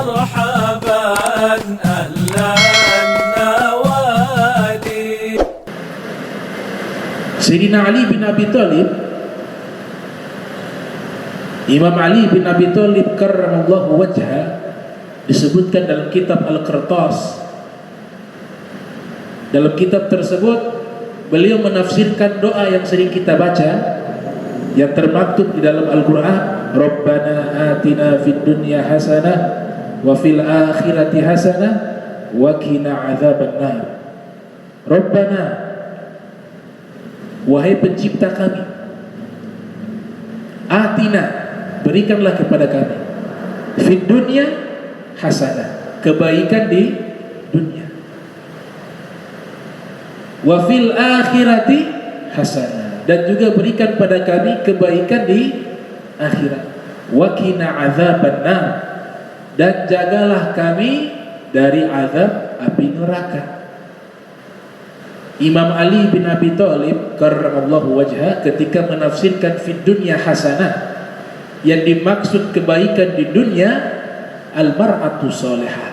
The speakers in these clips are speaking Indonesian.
مرحبا أهلا النوادي. Sayyidina Ali bin Abi Thalib, Imam Ali bin Abi Thalib karramallahu wajhah, disebutkan dalam kitab Al-Qirtas. Dalam kitab tersebut beliau menafsirkan doa yang sering kita baca, yang termaktub di dalam Al-Quran. Rabbana atina fid dunya hasanah wa fil akhirati hasanah wa qina adzabannar. Rabbana, wahai pencipta kami, atina, berikanlah kepada kami, fid dunya hasanah, kebaikan di dunia, wa fil akhirati hasanah, dan juga berikan pada kami kebaikan di akhirat, wa qina adzabannar, dan jagalah kami dari azab api neraka. Imam Ali bin Abi Thalib karramallahu wajhah ketika menafsirkan fid dunya hasanah, yang dimaksud kebaikan di dunia al-mar'atu sholihah,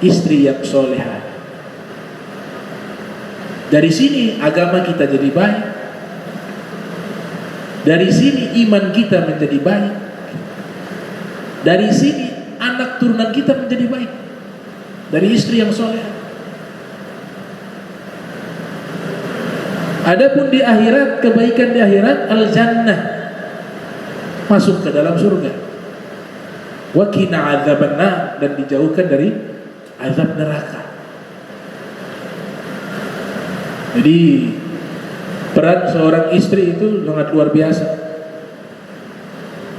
istri yang solehah. Dari sini agama kita jadi baik, dari sini iman kita menjadi baik, dari sini anak turunan kita menjadi baik, dari istri yang solehah. Adapun di akhirat, kebaikan di akhirat al-jannah, masuk ke dalam surga, wa qina adzabannar, dan dijauhkan dari azab neraka. Jadi peran seorang istri itu sangat luar biasa.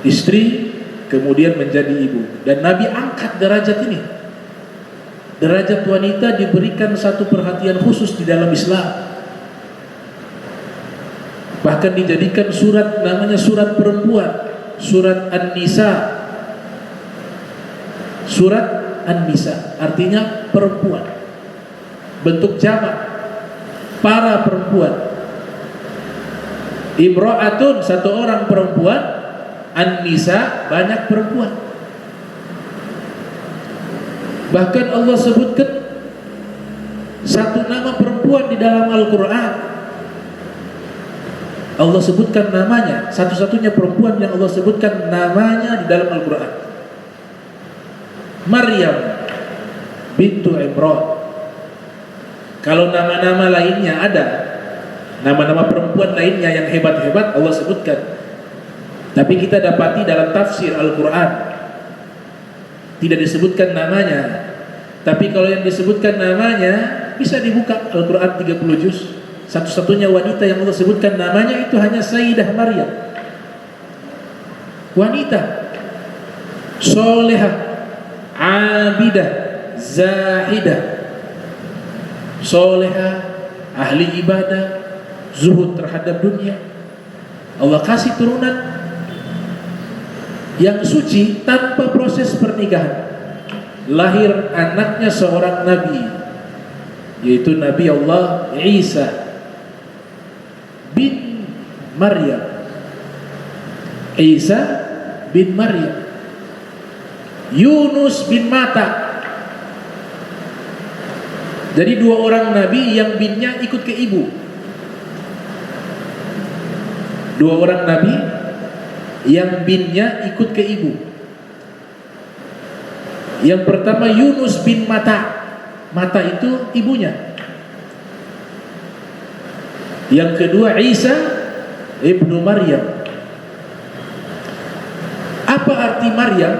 Istri kemudian menjadi ibu, dan Nabi angkat derajat ini. Derajat wanita diberikan satu perhatian khusus di dalam Islam. Bahkan dijadikan surat, namanya surat perempuan, surat An-Nisa. Surat An-Nisa artinya perempuan, bentuk jamak, para perempuan. Imra'atun, satu orang perempuan, An-Nisa, banyak perempuan. Bahkan Allah sebutkan satu nama perempuan di dalam Al-Quran. Allah sebutkan namanya, satu-satunya perempuan yang Allah sebutkan namanya di dalam Al-Quran, Maryam bintu Imran. Kalau nama-nama lainnya ada, nama-nama perempuan lainnya yang hebat-hebat Allah sebutkan, tapi kita dapati dalam tafsir Al-Quran tidak disebutkan namanya. Tapi kalau yang disebutkan namanya, bisa dibuka Al-Quran 30 juz. Satu-satunya wanita yang Allah sebutkan namanya itu hanya Sayyidah Maryam. Wanita solehah, abidah, zahidah, solehah, ahli ibadah, zuhud terhadap dunia. Allah kasih turunan yang suci tanpa proses pernikahan. Lahir anaknya seorang nabi, yaitu Nabi Allah Isa bin Maryam. Isa bin Maryam. Yunus bin Matta. Jadi dua orang nabi yang binnya ikut ke ibu. Dua orang nabi yang binnya ikut ke ibu. Yang pertama Yunus bin Matta. Matta itu ibunya. Yang kedua Isa ibnu Maryam. Apa arti Maryam?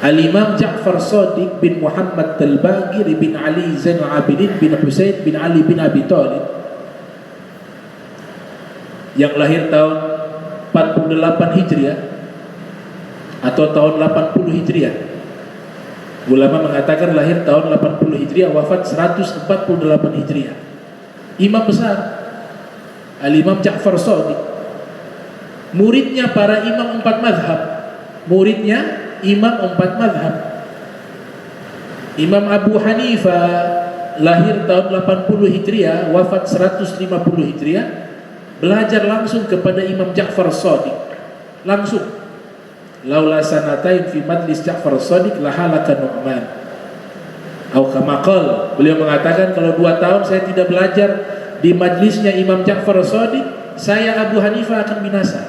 Al-Imam Ja'far Shadiq bin Muhammad Al-Baqir bin Ali Zainul Abidin bin Husain bin Ali bin Abi Thalib, yang lahir tahun 48 Hijriah atau tahun 80 Hijriah. Ulama mengatakan lahir tahun 80 Hijriah, wafat 148 Hijriah. Imam besar Al-Imam Ja'far Shadiq, muridnya para imam 4 mazhab. Muridnya imam 4 mazhab. Imam Abu Hanifah lahir tahun 80 Hijriah, wafat 150 Hijriah. Belajar langsung kepada Imam Ja'far Shadiq, langsung. laula sanatain fi majlis Ja'far Shadiq lahalaka Nu'man. Atau kama qala, beliau mengatakan kalau 2 tahun saya tidak belajar di majlisnya Imam Ja'far Shadiq, saya Abu Hanifah akan binasa.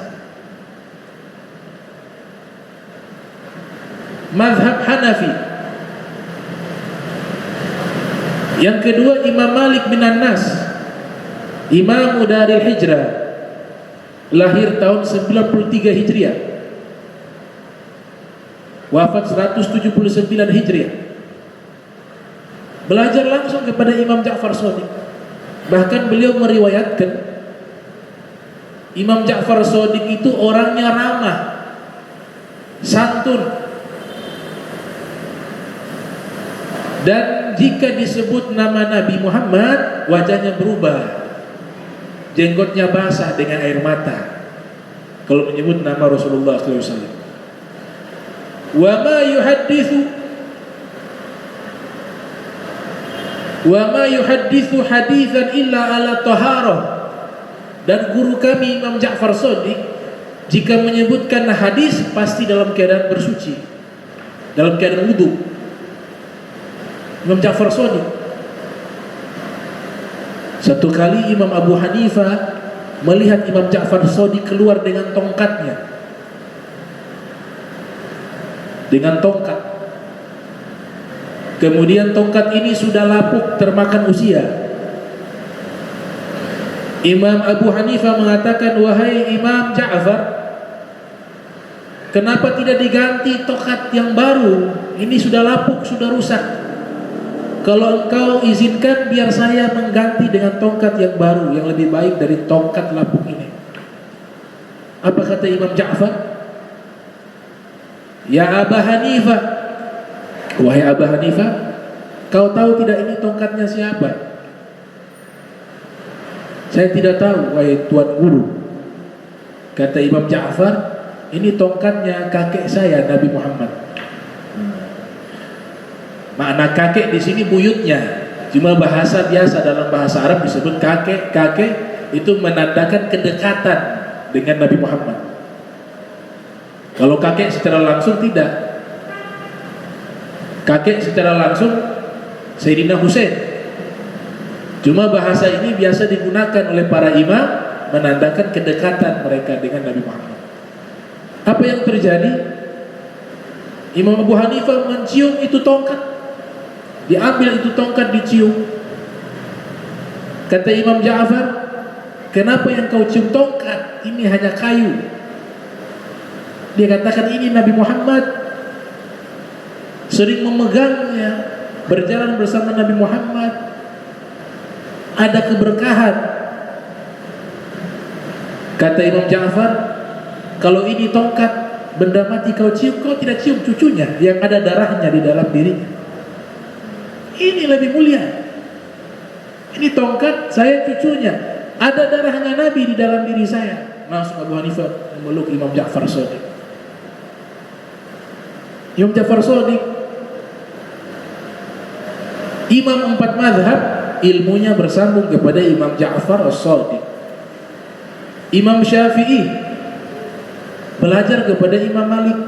Mazhab Hanafi. Yang kedua Imam Malik bin Anas, Imam Daril Hijrah, lahir tahun 93 Hijriah, wafat 179 Hijriah. Belajar langsung kepada Imam Ja'far Shadiq. Bahkan beliau meriwayatkan Imam Ja'far Shadiq itu orangnya ramah, santun, dan jika disebut nama Nabi Muhammad wajahnya berubah, jenggotnya basah dengan air mata kalau menyebut nama Rasulullah SAW. Wa ma yuhaddithu hadithan illa ala taharah. Dan guru kami Imam Ja'far Shadiq jika menyebutkan hadis pasti dalam keadaan bersuci, dalam keadaan wudu. Imam Ja'far Shadiq. Satu kali Imam Abu Hanifah melihat Imam Ja'far Shadiq keluar dengan tongkatnya, dengan tongkat. Kemudian tongkat ini sudah lapuk termakan usia. Imam Abu Hanifah mengatakan, wahai Imam Ja'far, kenapa tidak diganti tongkat yang baru? Ini sudah lapuk, sudah rusak. Kalau engkau izinkan biar saya mengganti dengan tongkat yang baru, yang lebih baik dari tongkat lapuk ini. Apa kata Imam Ja'far? Ya Aba Hanifah, wahai Aba Hanifah, kau tahu tidak ini tongkatnya siapa? Saya tidak tahu, wahai Tuan Guru. Kata Imam Ja'far, ini tongkatnya kakek saya Nabi Muhammad. Makna kakek di sini buyutnya, cuma bahasa biasa, dalam bahasa Arab disebut kakek. Kakek itu menandakan kedekatan dengan Nabi Muhammad. Kalau kakek secara langsung tidak. Kakek secara langsung Sayyidina Husain. Cuma bahasa ini biasa digunakan oleh para imam menandakan kedekatan mereka dengan Nabi Muhammad. Apa yang terjadi? Imam Abu Hanifah mencium itu tongkat. Diambil itu tongkat, dicium. Kata Imam Ja'far, kenapa yang kau cium tongkat? Ini hanya kayu. Dia katakan ini Nabi Muhammad sering memegangnya, berjalan bersama Nabi Muhammad, ada keberkahan. Kata Imam Ja'far, kalau ini tongkat benda mati kau cium, kau tidak cium cucunya yang ada darahnya di dalam dirinya. Ini lebih mulia. Ini tongkat, saya cucunya, ada darahnya Nabi di dalam diri saya. Langsung Abu Hanifah memeluk Imam Ja'far Shadiq. Imam Ja'far Shadiq, imam 4 mazhab, ilmunya bersambung kepada Imam Ja'far Shadiq. Imam Syafi'i belajar kepada Imam Malik.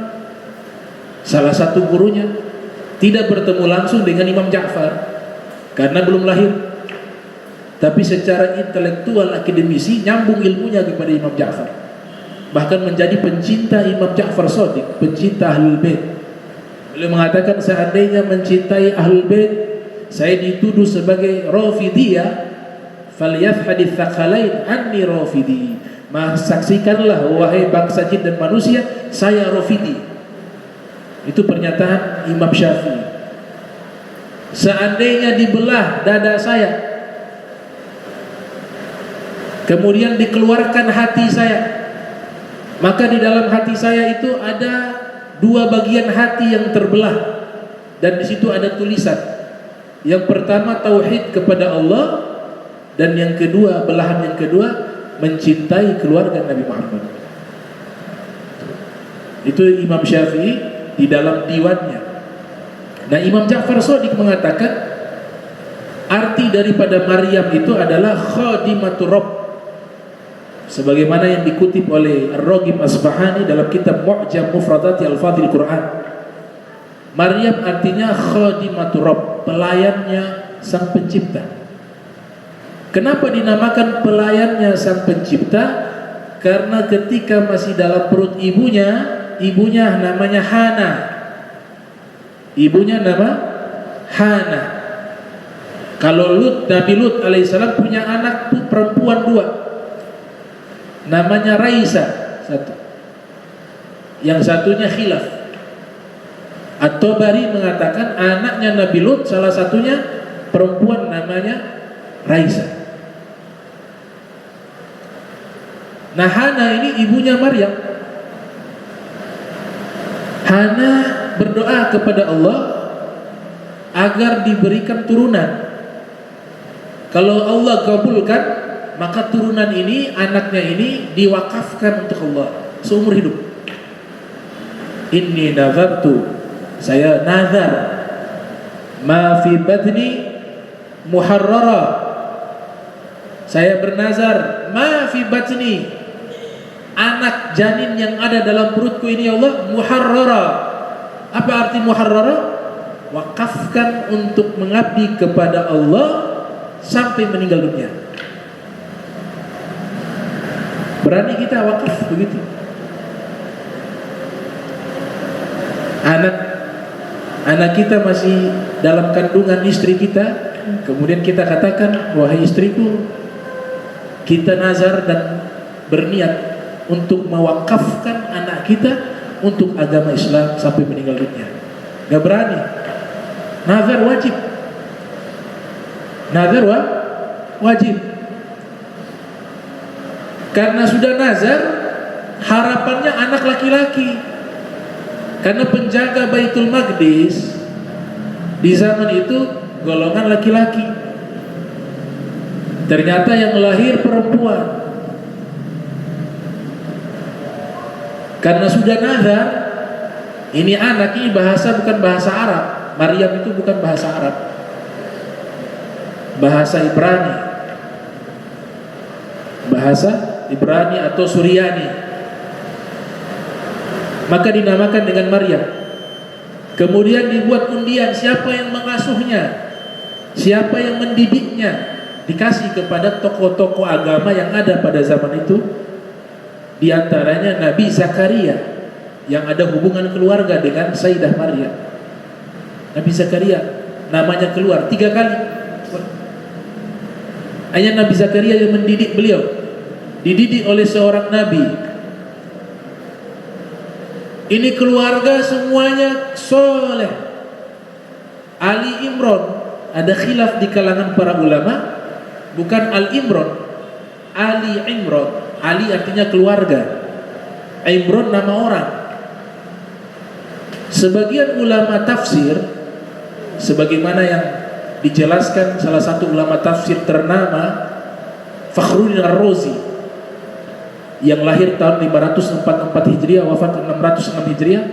Salah satu gurunya tidak bertemu langsung dengan Imam Ja'far karena belum lahir, tapi secara intelektual akademisi nyambung ilmunya kepada Imam Ja'far. Bahkan menjadi pencinta Imam Ja'far Shadiq, pencinta Ahlul Bait. Beliau mengatakan, seandainya mencintai Ahlul Bait saya dituduh sebagai Rafidiyah, falyafhadits tsaqalain anni Rafidi. Saksikanlah wahai bangsa jin dan manusia, saya Rafidi. Itu pernyataan Imam Syafi'i. Seandainya dibelah dada saya, kemudian dikeluarkan hati saya, maka di dalam hati saya itu ada 2 bagian hati yang terbelah, dan di situ ada tulisan. Yang pertama tauhid kepada Allah, dan yang kedua, belahan yang kedua, mencintai keluarga Nabi Muhammad. Itu Imam Syafi'i di dalam diwannya. Nah, Imam Ja'far Shadiq mengatakan arti daripada Maryam itu adalah khadimatur Rabb, sebagaimana yang dikutip oleh Ar-Raghib Asbahani dalam kitab Mu'jam Mufradati Al-Fadhil Quran. Maryam artinya khadimatu Rabb, pelayannya Sang Pencipta. Kenapa dinamakan pelayannya Sang Pencipta? Karena ketika masih dalam perut ibunya namanya Hana. Ibunya nama Hana. Kalau Nabi Lut alaihissalam punya anak perempuan 2, namanya Raisa satu, yang satunya Khilaf. At-Tabari mengatakan anaknya Nabi Lut salah satunya perempuan namanya Raisa. Nah, Hana ini ibunya Maryam. Hana berdoa kepada Allah agar diberikan turunan. Kalau Allah kabulkan, maka turunan ini, anaknya ini diwakafkan untuk Allah seumur hidup. Inni nazartu, saya nazar, ma fi batni muharrara, saya bernazar, ma fi batni, anak janin yang ada dalam perutku ini ya Allah, muharrara. Apa arti muharrara? Wakafkan untuk mengabdi kepada Allah sampai meninggal dunia. Berani kita wakaf begitu? Anak kita masih dalam kandungan istri kita, kemudian kita katakan, wahai istriku, kita nazar dan berniat untuk mewakafkan anak kita untuk agama Islam sampai meninggal dunia. Gak berani. Nazar wajib. Nazar wajib. Karena sudah nazar, harapannya anak laki-laki. Karena penjaga Baitul Maqdis di zaman itu golongan laki-laki. Ternyata yang lahir perempuan. Karena sudah nazar, ini anak, ini bahasa bukan bahasa Arab. Maryam itu bukan bahasa Arab, bahasa Ibrani. Bahasa Ibrani atau Suryani. Maka dinamakan dengan Maryam. Kemudian dibuat undian, siapa yang mengasuhnya, siapa yang mendidiknya, dikasih kepada tokoh-tokoh agama yang ada pada zaman itu. Di antaranya Nabi Zakaria yang ada hubungan keluarga dengan Sayyidah Maryam. Nabi Zakaria namanya keluar 3 kali. Hanya Nabi Zakaria yang mendidik beliau, dididik oleh seorang nabi. Ini keluarga semuanya soleh. Ali Imran, ada khilaf di kalangan para ulama, bukan Al Imran, Ali Imran. Ali artinya keluarga, Imran nama orang. Sebagian ulama tafsir, sebagaimana yang dijelaskan salah satu ulama tafsir ternama Fakhruddin Ar-Razi yang lahir tahun 544 Hijriah, wafat 606 Hijriah,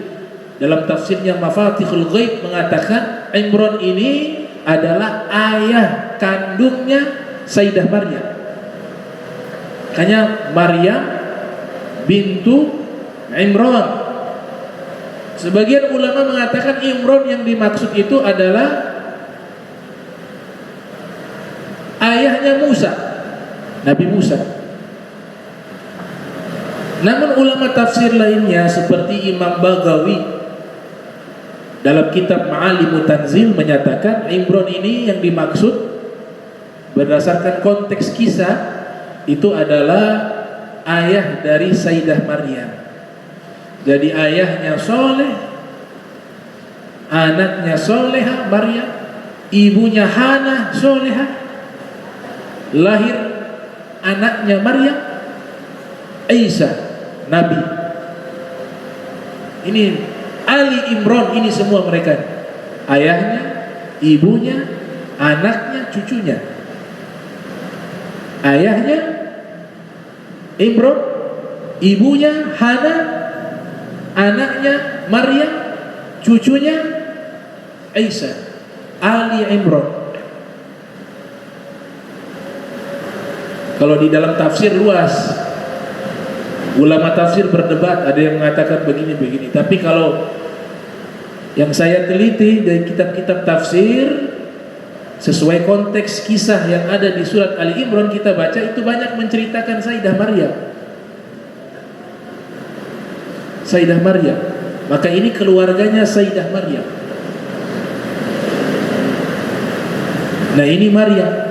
dalam tafsirnya Mafatihul Ghaib mengatakan Imran ini adalah ayah kandungnya Sayyidah Maryam. Hanya Maryam bintu Imran. Sebagian ulama mengatakan Imran yang dimaksud itu adalah ayahnya Musa, Nabi Musa. Namun ulama tafsir lainnya seperti Imam Baghawi dalam kitab Ma'alimut Tanzil menyatakan Imran ini yang dimaksud berdasarkan konteks kisah itu adalah ayah dari Sayyidah Maryam. Jadi ayahnya soleh, anaknya soleha Maryam, ibunya Hana soleha, lahir anaknya Maryam, Isa Nabi. Ini Ali Imran, ini semua mereka, ayahnya, ibunya, anaknya, cucunya. Ayahnya Imran, ibunya Hana, anaknya Maryam, cucunya Isa. Ali Imran. Kalau di dalam tafsir luas, Ulama tafsir berdebat, ada yang mengatakan begini-begini. Tapi kalau yang saya teliti dari kitab-kitab tafsir, sesuai konteks kisah yang ada di surat Ali Imran kita baca, itu banyak menceritakan Sayyidah Maryam. Sayyidah Maryam. Maka ini keluarganya Sayyidah Maryam. Nah ini Maryam.